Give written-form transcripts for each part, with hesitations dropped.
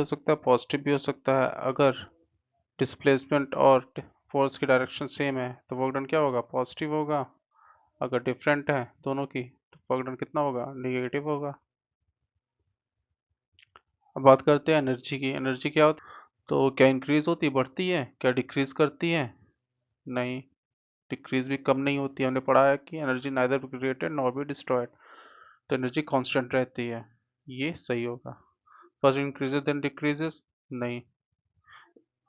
हो सकता है, पॉजिटिव भी हो सकता है। अगर डिस्प्लेसमेंट और फोर्स की डायरेक्शन सेम है तो वर्क डन क्या होगा, पॉजिटिव होगा। अगर डिफरेंट है दोनों की तो वर्क डन कितना होगा, नेगेटिव होगा। अब बात करते हैं एनर्जी की। एनर्जी क्या होती है, तो क्या इंक्रीज होती है, बढ़ती है, क्या डिक्रीज करती है, नहीं, डिक्रीज भी कम नहीं होती है। हमने पढ़ा है कि energy neither be created nor be destroyed, तो एनर्जी कांस्टेंट रहती है, ये सही होगा। फर्स्ट इंक्रीजेस देन डिक्रीजेस, नहीं।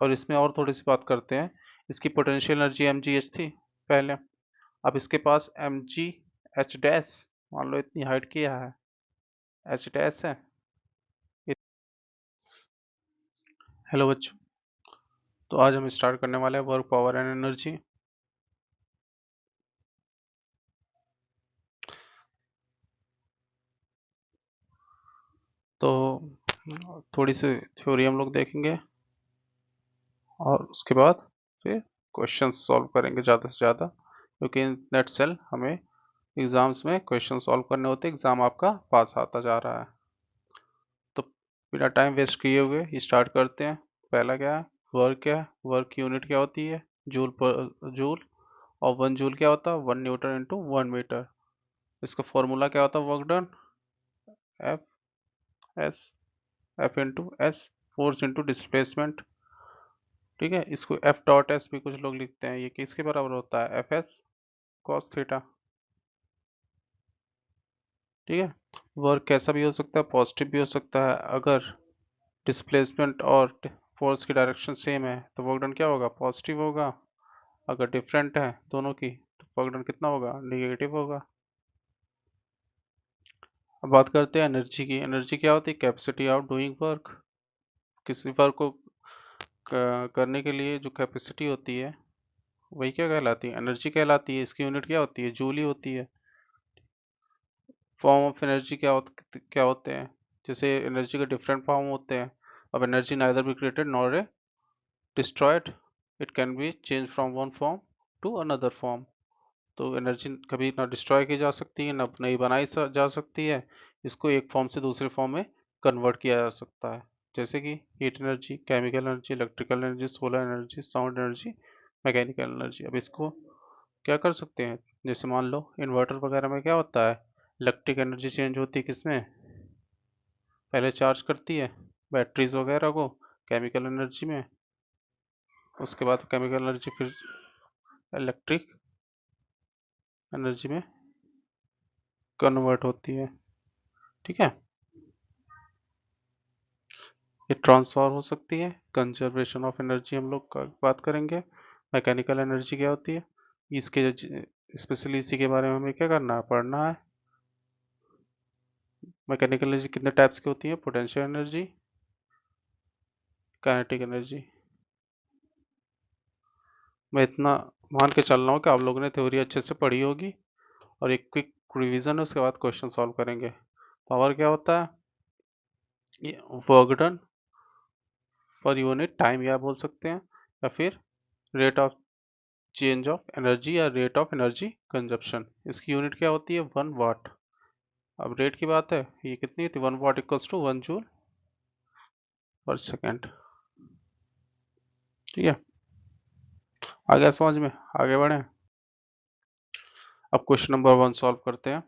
और इसमें और थोड़ी सी बात करते हैं, इसकी पोटेंशियल एनर्जी mgh थी पहले, अब इसके पास mg h डैश, मान लो इतनी हाइट किया है, h डैश है। हेलो बच्चों, तो आज हम स्टार्ट करने वाले हैं वर्क, पावर एंड एनर्जी। तो थोड़ी सी थ्योरी हम लोग देखेंगे और उसके बाद फिर क्वेश्चन सॉल्व करेंगे ज़्यादा से ज़्यादा, क्योंकि नेट सेल हमें एग्ज़ाम्स में क्वेश्चन सॉल्व करने होते हैं, एग्ज़ाम आपका पास आता जा रहा है। तो बिना टाइम वेस्ट किए हुए स्टार्ट करते हैं। पहला क्या है, वर्क क्या है, वर्क की यूनिट क्या होती है, जूल पर जूल, और 1 जूल क्या होता है, 1 न्यूटन इंटू 1 मीटर। इसका फॉर्मूला क्या होता है, work done, F S, F into S, force into displacement. ठीक है, इसको एफ डॉट एस भी कुछ लोग लिखते हैं, ये किसके बराबर होता है, एफ एस कॉस थीटा। ठीक है, वर्क कैसा भी हो सकता है, पॉजिटिव भी हो सकता है। अगर डिस्प्लेसमेंट और फोर्स की डायरेक्शन सेम है तो वर्क डन क्या होगा, पॉजिटिव होगा। अगर डिफरेंट है दोनों की तो वर्क डन कितना होगा, नेगेटिव होगा। अब बात करते हैं एनर्जी की। एनर्जी क्या होती है, कैपेसिटी ऑफ डूइंग वर्क। किसी वर्क को करने के लिए जो कैपेसिटी होती है वही क्या कहलाती है, एनर्जी कहलाती है। इसकी यूनिट क्या होती है, जूल ही होती है। फॉर्म ऑफ एनर्जी क्या होते हैं, जैसे एनर्जी के डिफरेंट फॉर्म होते हैं। अब energy neither be created nor a destroyed, it can be change from one form to another form. तो एनर्जी कभी ना डिस्ट्रॉय की जा सकती है, ना नई बनाई जा सकती है। इसको एक फॉर्म से दूसरे फॉर्म में कन्वर्ट किया जा सकता है, जैसे कि heat energy, chemical energy, electrical energy, solar energy, sound energy, mechanical energy. अब इसको क्या कर सकते हैं, जैसे मान लो इन्वर्टर वगैरह में क्या होता है, इलेक्ट्रिक एनर्जी चेंज होती है किसमें, पहले चार्ज करती है बैटरीज वगैरह को केमिकल एनर्जी में, उसके बाद केमिकल एनर्जी फिर इलेक्ट्रिक एनर्जी में कन्वर्ट होती है। ठीक है, ये ट्रांसफर हो सकती है। कंजर्वेशन ऑफ एनर्जी हम लोग का बात करेंगे। मैकेनिकल एनर्जी क्या होती है, इसके स्पेशली इसी के बारे में हमें क्या करना है, पढ़ना है। मैकेनिकल एनर्जी कितने टाइप्स की होती है, पोटेंशियल एनर्जी, काइनेटिक एनर्जी। मैं इतना मान के चल रहा हूँ कि आप लोगों ने थ्योरी अच्छे से पढ़ी होगी, और एक क्विक रिवीजन है, उसके बाद क्वेश्चन सॉल्व करेंगे। पावर क्या होता है, ये work done per unit time या बोल सकते हैं, या फिर rate of change of energy या रेट ऑफ एनर्जी कंजप्शन। इसकी यूनिट क्या होती है, 1 वाट। अब रेट की बात है, ये कितनी थी, 1 वाट इक्वल्स टू 1 जूल पर सेकेंड। ठीक है, आ गया समझ में, आगे बढ़े। अब क्वेश्चन नंबर 1 सॉल्व करते हैं।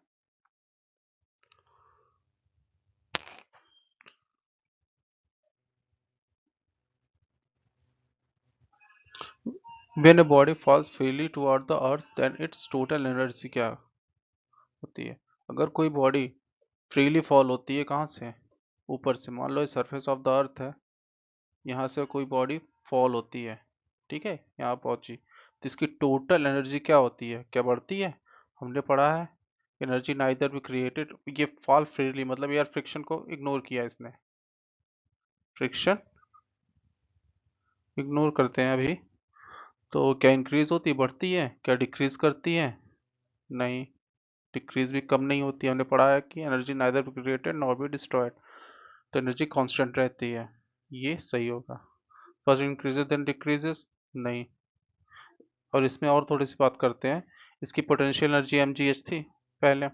When a body falls freely toward the earth then its total energy क्या होती है। अगर कोई बॉडी फ्रीली फॉल होती है, कहाँ से, ऊपर से, मान लो सरफेस ऑफ द अर्थ है, यहाँ से कोई बॉडी फॉल होती है, ठीक है, यहाँ पहुंची, तो इसकी टोटल एनर्जी क्या होती है, क्या बढ़ती है। हमने पढ़ा है एनर्जी नाइदर बी क्रिएटेड, ये फॉल फ्रीली मतलब यार फ्रिक्शन को इग्नोर किया इसने, फ्रिक्शन इग्नोर करते हैं अभी। तो क्या इंक्रीज होती है, बढ़ती है, क्या डिक्रीज करती है, नहीं, डिक्रीज भी कम नहीं होती है। हमने पढ़ा है कि energy neither be created nor be destroyed, तो एनर्जी कांस्टेंट रहती है, ये सही होगा। फर्स्ट इंक्रीजेस देन डिक्रीजेस, नहीं। और इसमें और थोड़ी सी बात करते हैं, इसकी पोटेंशियल एनर्जी mgh थी पहले,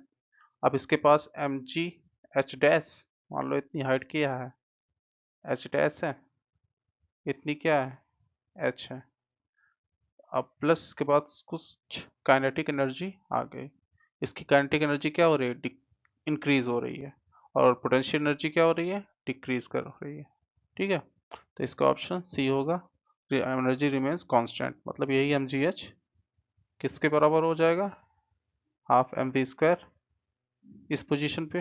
अब इसके पास mg h डैश, मान लो इतनी हाइट किया है, एच डैश है, इतनी क्या है, एच है। अब प्लस इसके बाद कुछ काइनेटिक एनर्जी आ गई। इसकी काइनेटिक एनर्जी क्या हो रही है, इंक्रीज हो रही है, और पोटेंशियल एनर्जी क्या हो रही है, डिक्रीज कर रही है। ठीक है, तो इसका ऑप्शन सी होगा, एनर्जी रिमेन्स कांस्टेंट, मतलब यही एम जी एच किसके बराबर हो जाएगा, हाफ एम वी स्क्वायर, इस पोजीशन पे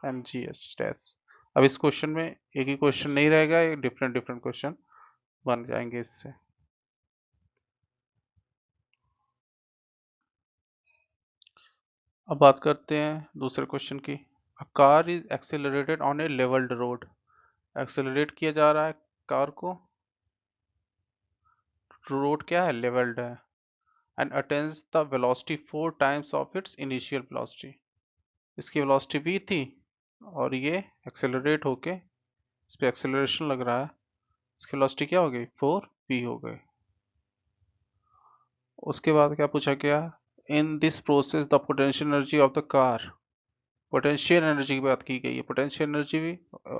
एम जी एच डैश। अब इस क्वेश्चन में एक ही क्वेश्चन नहीं रहेगा, ये डिफरेंट डिफरेंट क्वेश्चन बन जाएंगे इससे। अब बात करते हैं दूसरे क्वेश्चन की। A car is accelerated on a levelled road, accelerate किया जा रहा है कार को, रोड क्या है, लेवल्ड है, and attains the velocity 4 times of its initial velocity. इसकी वेलोसिटी v थी, और ये एक्सेलरेट होके इस पे एक्सेलरेशन लग रहा है, इसकी वेलोसिटी क्या हो गई, 4v हो गई। उसके बाद क्या पूछा गया, in this process the potential energy of the car, potential energy की बात की गई है, पोटेंशियल एनर्जी भी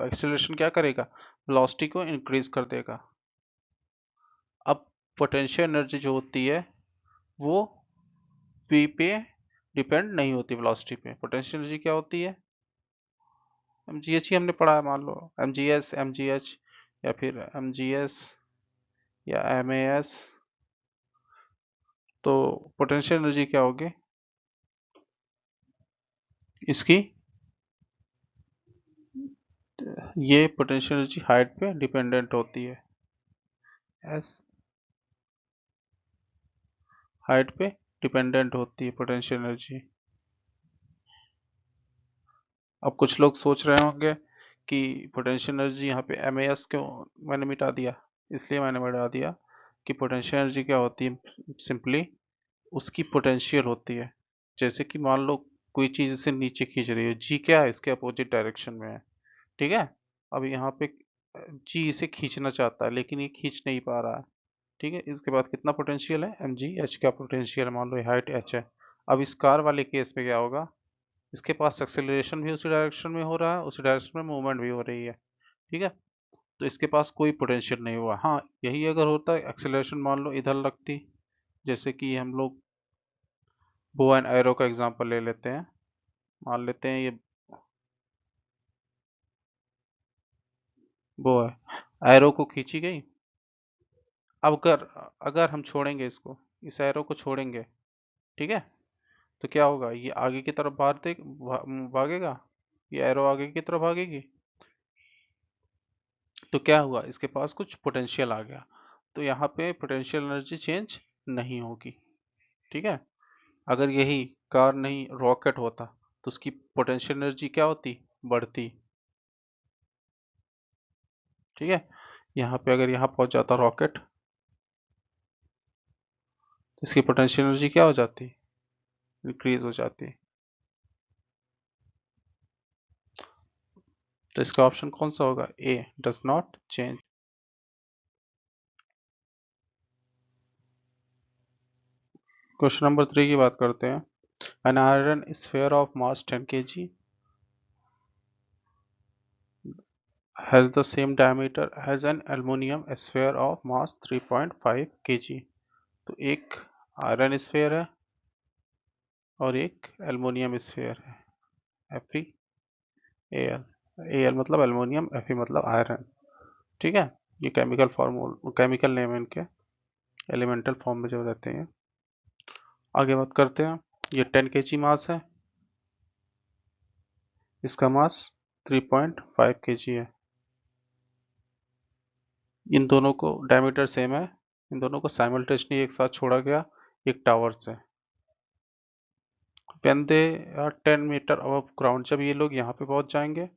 एक्सेलरेशन क्या करेगा, वेलोसिटी को इंक्रीज कर देगा। अब पोटेंशियल एनर्जी जो होती है वो v पे डिपेंड नहीं होती, वेलोसिटी पे। पोटेंशियल एनर्जी क्या होती है, एम जी एच ही हमने पढ़ा है, मान लो एम जी एच, या फिर एम जी एस, या एम ए एस। तो पोटेंशियल एनर्जी क्या होगी इसकी, ये पोटेंशियल एनर्जी हाइट पे डिपेंडेंट होती है, एस हाइट पे डिपेंडेंट होती है पोटेंशियल एनर्जी। अब कुछ लोग सोच रहे होंगे कि पोटेंशियल एनर्जी यहाँ पे एम ए एस क्यों मैंने मिटा दिया, इसलिए मैंने मिटा दिया कि पोटेंशियल एनर्जी क्या होती है, सिंपली उसकी पोटेंशियल होती है। जैसे कि मान लो कोई चीज़ इसे नीचे खींच रही है, जी क्या है, इसके अपोजिट डायरेक्शन में है। ठीक है, अब यहाँ पे जी इसे खींचना चाहता है लेकिन ये खींच नहीं पा रहा है। ठीक है, इसके बाद कितना पोटेंशियल है, एम जी एच का पोटेंशियल, मान लो हाइट एच है। अब इस कार वाले केस में क्या होगा, इसके पास एक्सेलरेशन भी उसी डायरेक्शन में हो रहा है, उसी डायरेक्शन में मूवमेंट भी हो रही है। ठीक है, तो इसके पास कोई पोटेंशियल नहीं हुआ। हाँ, यही अगर होता है एक्सेलरेशन मान लो इधर लगती, जैसे कि हम लोग बो एंड एरो का एग्जांपल ले लेते हैं, मान लेते हैं ये बो है, एरो को खींची गई। अब अगर अगर हम छोड़ेंगे इसको, इस एरो को छोड़ेंगे, ठीक है, तो क्या होगा, ये आगे की तरफ भागेगा, ये एरो आगे की तरफ भागेगी, तो क्या हुआ, इसके पास कुछ पोटेंशियल आ गया। तो यहाँ पे पोटेंशियल एनर्जी चेंज नहीं होगी। ठीक है, अगर यही कार नहीं रॉकेट होता तो उसकी पोटेंशियल एनर्जी क्या होती, बढ़ती। ठीक है, यहाँ पे अगर यहाँ पहुंच जाता रॉकेट, तो इसकी पोटेंशियल एनर्जी क्या हो जाती, इंक्रीज हो जाती। तो इसका ऑप्शन कौन सा होगा, A, does not change. Question number 3 की बात करते हैं। An iron sphere of mass 10 kg has the same diameter as an aluminum sphere of mass 3.5 kg। तो एक आयरन स्फेयर है और एक एल्युमिनियम स्फेयर है, F A L, A L मतलब एल्युमिनियम, एफ मतलब आयरन। ठीक है, ये केमिकल फॉर्मूल, केमिकल नेम है इनके, एलिमेंटल फॉर्म में जो रहते हैं। आगे बात करते हैं, ये 10 kg मास है, इसका मास 3.5 kg है। इन दोनों को डायमीटर सेम है, इन दोनों को साइमल्टेनियसली एक साथ छोड़ा गया एक टावर से। When they are 10 metre above ground, जब ये लोग यहाँ पे पहुंच जाएंगे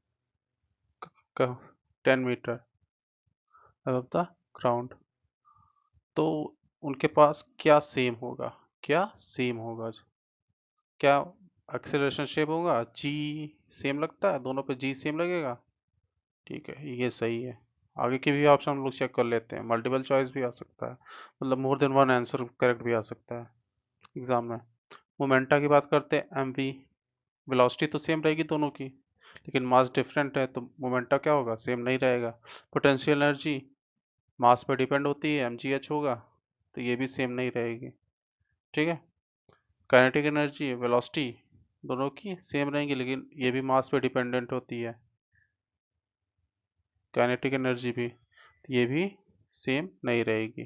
10 मीटर अबव द ग्राउंड, तो उनके पास क्या सेम होगा, क्या सेम होगा, क्या एक्सेलरेशन सेम होगा, जी सेम लगता है, दोनों पे जी सेम लगेगा। ठीक है, ये सही है। आगे के भी ऑप्शन हम लोग चेक कर लेते हैं, मल्टीपल चॉइस भी आ सकता है, मतलब more than one answer correct भी आ सकता है एग्जाम में। मोमेंटा की बात करते हैं, एम वी, वेलोसिटी तो सेम रहेगी दोनों की, लेकिन मास डिफरेंट है तो मोमेंटम क्या होगा, सेम नहीं रहेगा। पोटेंशियल एनर्जी मास पे डिपेंड होती है, mgh होगा, तो ये भी सेम नहीं रहेगी। ठीक है। काइनेटिक एनर्जी वेलोसिटी दोनों की सेम रहेंगी, लेकिन ये भी मास पे डिपेंडेंट होती है, काइनेटिक एनर्जी भी, तो ये भी सेम नहीं रहेगी।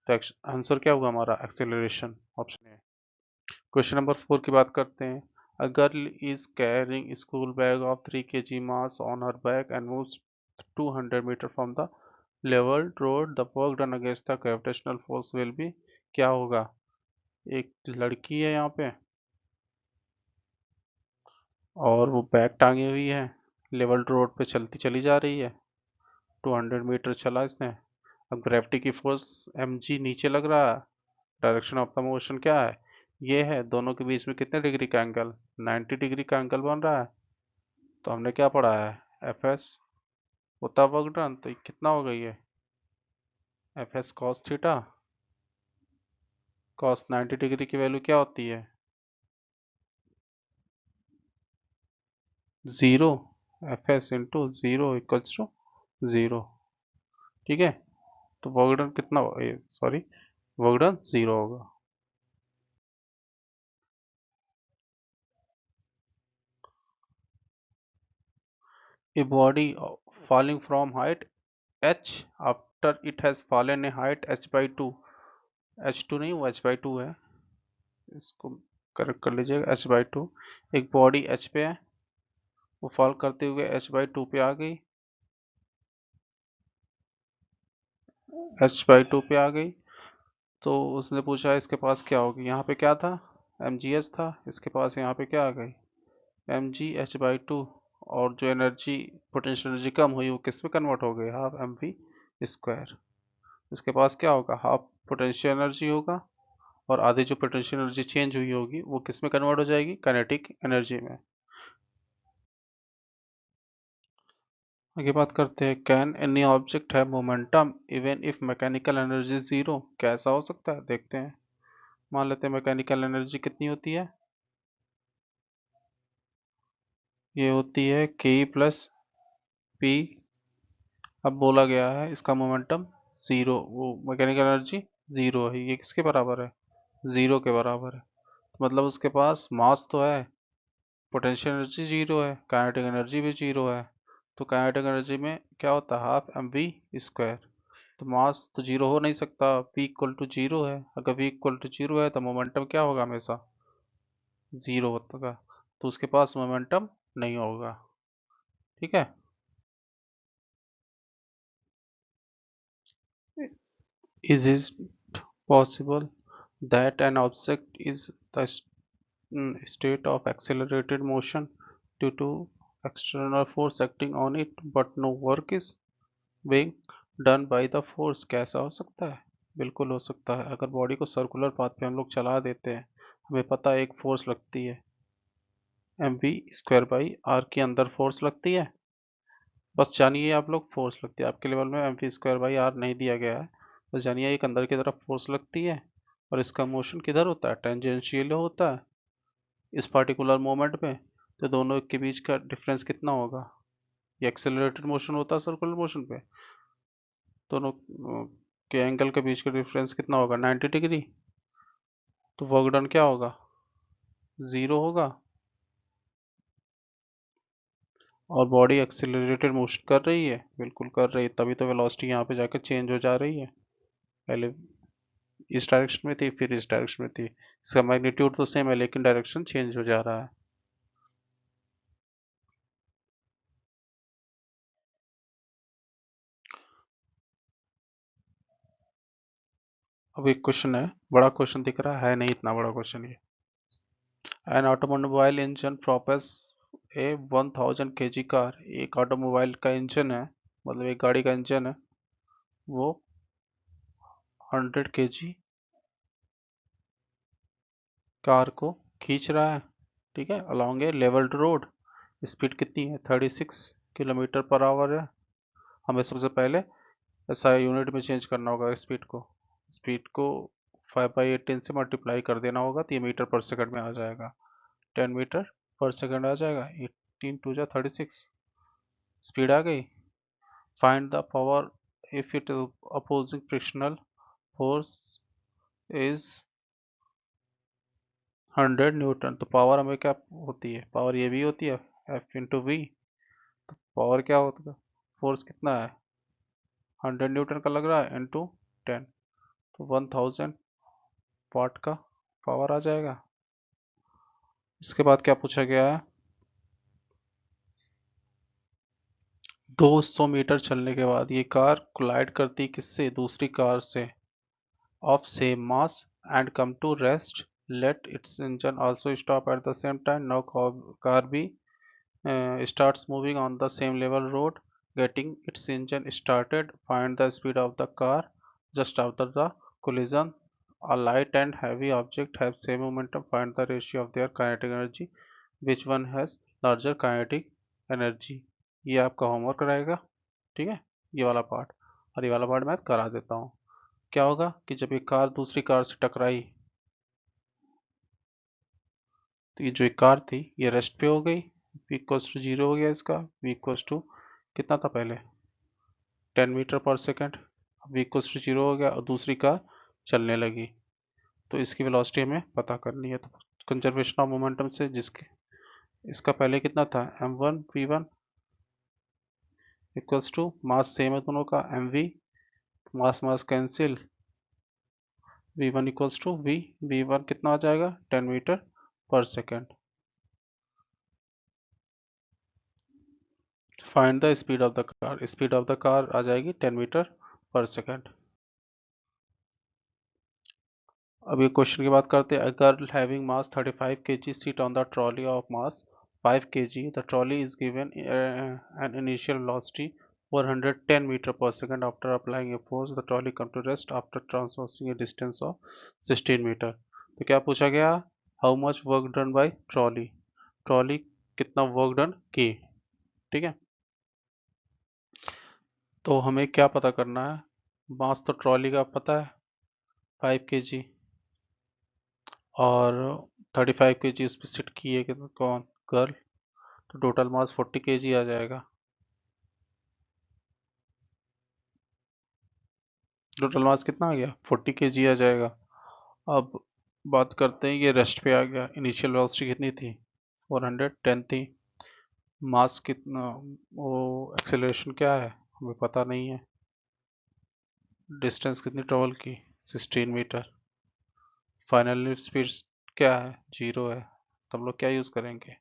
तो आंसर क्या होगा हमारा, एक्सेलरेशन, ऑप्शन है। क्वेश्चन नंबर 4 की बात करते हैं। A girl is carrying school bag of 3 kg mass on her back and moves 200 metre from the level road, the work done against the gravitational force will be, क्या होगा। एक लड़की है यहाँ पे और वो बैग टांगी हुई है, लेवल रोड पे चलती चली जा रही है, 200 मीटर चला इसने। अब ग्रेविटी की फोर्स mg नीचे लग रहा है, डायरेक्शन ऑफ द मोशन क्या है, ये है, दोनों के बीच में कितने डिग्री का एंगल, 90 डिग्री का एंगल बन रहा है। तो हमने क्या पढ़ा है, एफ एस होता वर्क डन, तो ये कितना हो गई है, F S cos theta, cos 90 degree की वैल्यू क्या होती है, zero, F S into zero equals to zero. ठीक है। तो वर्क डन कितना, सॉरी, वर्क डन जीरो होगा। A body falling from height h after it has fallen a height h by 2, h2 नहीं, वो h by 2 है, इसको correct कर लीजिएगा, h by 2। एक बॉडी h पे है, वो फॉल करते हुए h by 2 पे आ गई, h by 2 पे आ गई, तो उसने पूछा इसके पास क्या होगी, यहाँ पे क्या था, mgh था, इसके पास यहाँ पे क्या आ गई, mg h by 2, और जो एनर्जी, पोटेंशियल एनर्जी कम हुई वो किस में कन्वर्ट हो गई, हाफ एम वी स्क्वायर। इसके पास क्या होगा, हाफ पोटेंशियल एनर्जी होगा, और आधी जो पोटेंशियल एनर्जी चेंज हुई होगी वो किस में कन्वर्ट हो जाएगी, काइनेटिक एनर्जी में। आगे बात करते हैं, can any object have momentum even if mechanical energy zero, कैसा हो सकता है, देखते हैं। मान लेते हैं मैकेनिकल एनर्जी कितनी होती है, ये होती है के प्लस पी। अब बोला गया है इसका मोमेंटम जीरो, वो मैकेनिकल एनर्जी जीरो है, ये किसके बराबर है, जीरो के बराबर है। तो मतलब उसके पास मास तो है, पोटेंशियल एनर्जी जीरो है, काइनेटिक एनर्जी भी जीरो है, तो काइनेटिक एनर्जी में क्या होता है, हाफ एम वी स्क्वायर। तो मास तो जीरो हो नहीं सकता, v इक्वल टू जीरो है, अगर v इक्वल टू जीरो है तो मोमेंटम क्या होगा, हमेशा जीरो होगा, तो उसके पास मोमेंटम नहीं होगा। ठीक है। Is it possible that an object is the state of accelerated motion due to external force acting on it but no work is being done by the force, कैसा हो सकता है, बिल्कुल हो सकता है। अगर बॉडी को सर्कुलर पाथ पे हम लोग चला देते हैं, हमें पता है एक फोर्स लगती है, M V square by R के अंदर फोर्स लगती है, बस जानिए आप लोग फोर्स लगती है, आपके लेवल में M V square by R नहीं दिया गया है, बस जानिए एक अंदर की तरफ फोर्स लगती है, और इसका मोशन किधर होता है, टेंजेंशियल होता है इस पार्टिकुलर मोमेंट पे, तो दोनों के बीच का डिफरेंस कितना होगा, ये एक्सेलरेटेड मोशन होता है सर्कुलर मोशन पे, दोनों के एंगल के बीच का डिफरेंस कितना होगा, 90 डिग्री। तो वर्क डन क्या होगा, जीरो होगा। और बॉडी एक्सेलरेटेड मोशन कर रही है, बिल्कुल कर रही है, तभी तो वेलोसिटी यहाँ पे जाकर चेंज हो जा रही है, पहले इस डायरेक्शन में थी फिर इस डायरेक्शन में थी, इसका मैग्नीट्यूड तो सेम है लेकिन डायरेक्शन चेंज हो जा रहा है। अब एक क्वेश्चन है, बड़ा क्वेश्चन दिख रहा है नहीं इतना बड़ा क्वेश्चन ये। An automobile engine propels a 1000 kg car, एक ऑटोमोबाइल का इंजन है, मतलब एक गाड़ी का इंजन है, वो 100 kg कार को खींच रहा है, ठीक है, अलोंग ए लेवल्ड रोड। स्पीड कितनी है, 36 किलोमीटर पर आवर है। हमें सबसे पहले ऐसा यूनिट में चेंज करना होगा स्पीड को 5/18 से मल्टीप्लाई कर देना होगा, तो ये मीटर पर सेकंड में आ जाएगा, 10 मीटर पर सेकंड आ जाएगा, 18 2 जा 36, स्पीड आ गई। Find the power if it opposing frictional force is 100 Newton. तो पावर हमें क्या होती है, पावर ये भी होती है F इंटू वी। तो पावर क्या होता है, फोर्स कितना है 100 न्यूटन का लग रहा है इंटू 10, तो 1000 वाट का पावर आ जाएगा। इसके बाद क्या पूछा गया है, 200 मीटर चलने के बाद ये कार कोलाइड करती किससे, दूसरी कार से of same mass and come to rest. Let its engine also stop at the same time. Now car B starts moving on the same level road, getting its engine started. Find the speed of the car just after the collision. A light and heavy object have same momentum. Find the ratio of their kinetic energy. Which one has larger kinetic energy? ये आपका homework रहेगा, ठीक है, ये वाला part. और ये वाला पार्ट मैं करा देता हूँ। क्या होगा कि जब एक कार दूसरी कार से टकराई, तो ये जो एक कार थी ये रेस्ट पे हो गई, v इक्वल्स टू 0 हो गया इसका, v इक्वल्स टू कितना था पहले 10 मीटर पर सेकेंड, v इक्वल्स टू 0 हो गया और दूसरी कार चलने लगी। तो इसकी वेलोसिटी हमें पता करनी है। तो कंजर्वेशन ऑफ मोमेंटम से जिसके इसका पहले कितना था m1 v1 equals to mass same है दोनों का mv, mass mass cancel, v1 equals to v1 कितना आ जाएगा 10 मीटर पर second. Find the speed of the car, speed of the car आ जाएगी 10 मीटर पर सेकेंड। अब ये क्वेश्चन की बात करते हैं। A girl having mass 35 kg seat on the trolley of mass 5 kg, the trolley is given an initial velocity 410 metre पर second. After applying a force the trolley come to rest after transversing a distance of 16 metre. तो क्या पूछा गया, how much work done by trolley, trolley कितना work done की, ठीक है। तो हमें क्या पता करना है, मास तो ट्रॉली का पता है 5 kg और 35 kg उस पर सिट की है कि कौन, गर्ल। तो टोटल मास 40 kg आ जाएगा, टोटल मास कितना आ गया 40 kg आ जाएगा। अब बात करते हैं, ये रेस्ट पे आ गया, इनिशियल वेलोसिटी कितनी थी 410 थी, मास कितना, वो एक्सेलरेशन क्या है हमें पता नहीं है, डिस्टेंस कितनी ट्रेवल की 16 मीटर, फाइनल स्पीड क्या है 0 है, तो हम लोग क्या यूज़ करेंगे,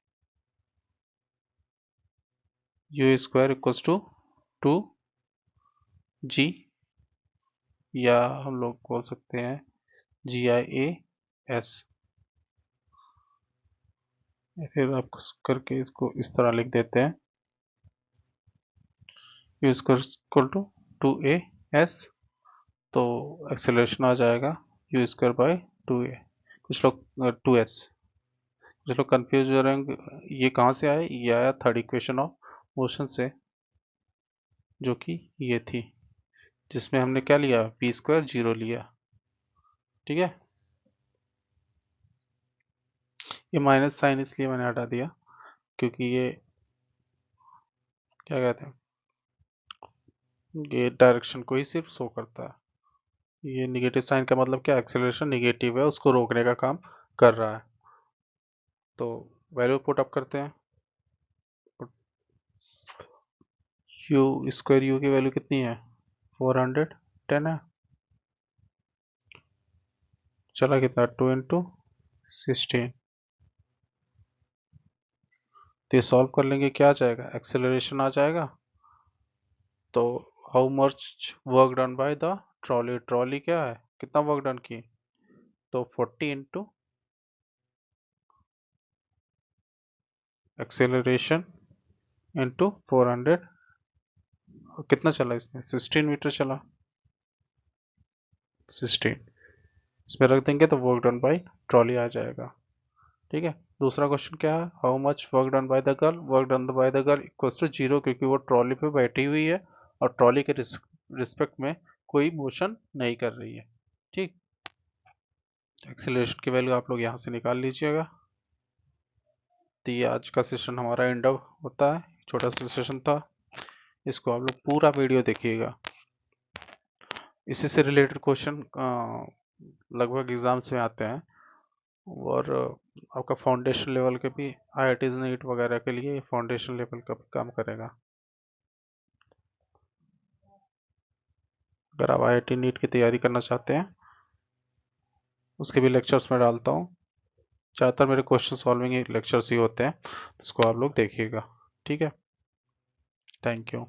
you square equals to 2g, या हम लोग बोल सकते हैं GIAS, या फिर आप करके इसको इस तरह लिख देते हैं, you square equal to 2AS, तो एक्सेलरेशन आ जाएगा यू स्क्वायर बाई 2A। कुछ लोग 2S, कुछ लोग कंफ्यूज हो रहे हैं ये कहाँ से आया, ये आया थर्ड इक्वेशन ऑफ मोशन से, जो कि ये थी, जिसमें हमने क्या लिया p स्क्वायर 0 लिया, ठीक है। ये माइनस साइन इसलिए मैंने हटा दिया क्योंकि ये क्या कहते हैं, ये डायरेक्शन को ही सिर्फ शो करता है, ये निगेटिव साइन का मतलब क्या, एक्सेलरेशन निगेटिव है उसको रोकने का काम कर रहा है। तो वैल्यू पुट अप करते हैं, यू स्क्वायर यू की वैल्यू कितनी है 410 है, चला कितना 2 इंटू 16, तो ये सॉल्व कर लेंगे, क्या आ जाएगा एक्सेलरेशन आ जाएगा। तो how much work done by the trolley, trolley क्या है कितना वर्क डन की, तो 40 इंटू एक्सेलरेशन इंटू 400, कितना चला इसमें 16 मीटर चला, 16 इसमें रख देंगे तो वर्क डन बाय ट्रॉली आ जाएगा, ठीक है। दूसरा क्वेश्चन क्या है, how much work done by the girl, work done by the girl equals to 0, क्योंकि वो ट्रॉली पे बैठी हुई है और ट्रॉली के रिस्पेक्ट में कोई मोशन नहीं कर रही है, ठीक। एक्सेलरेशन की वैल्यू आप लोग यहाँ से निकाल लीजिएगा, तो ये आज का सेशन हमारा एंड होता है। छोटा सा सेशन था, इसको आप लोग पूरा वीडियो देखिएगा। इसी से रिलेटेड क्वेश्चन लगभग एग्जाम्स में आते हैं, और आपका फाउंडेशन लेवल के भी IITs नीट वगैरह के लिए फाउंडेशन लेवल का भी काम करेगा। अगर आप IIT नीट की तैयारी करना चाहते हैं, उसके भी लेक्चर्स में डालता हूँ। ज़्यादातर मेरे क्वेश्चन सॉल्विंग लेक्चर्स ही होते हैं, तो इसको आप लोग देखिएगा। ठीक है, थैंक यू।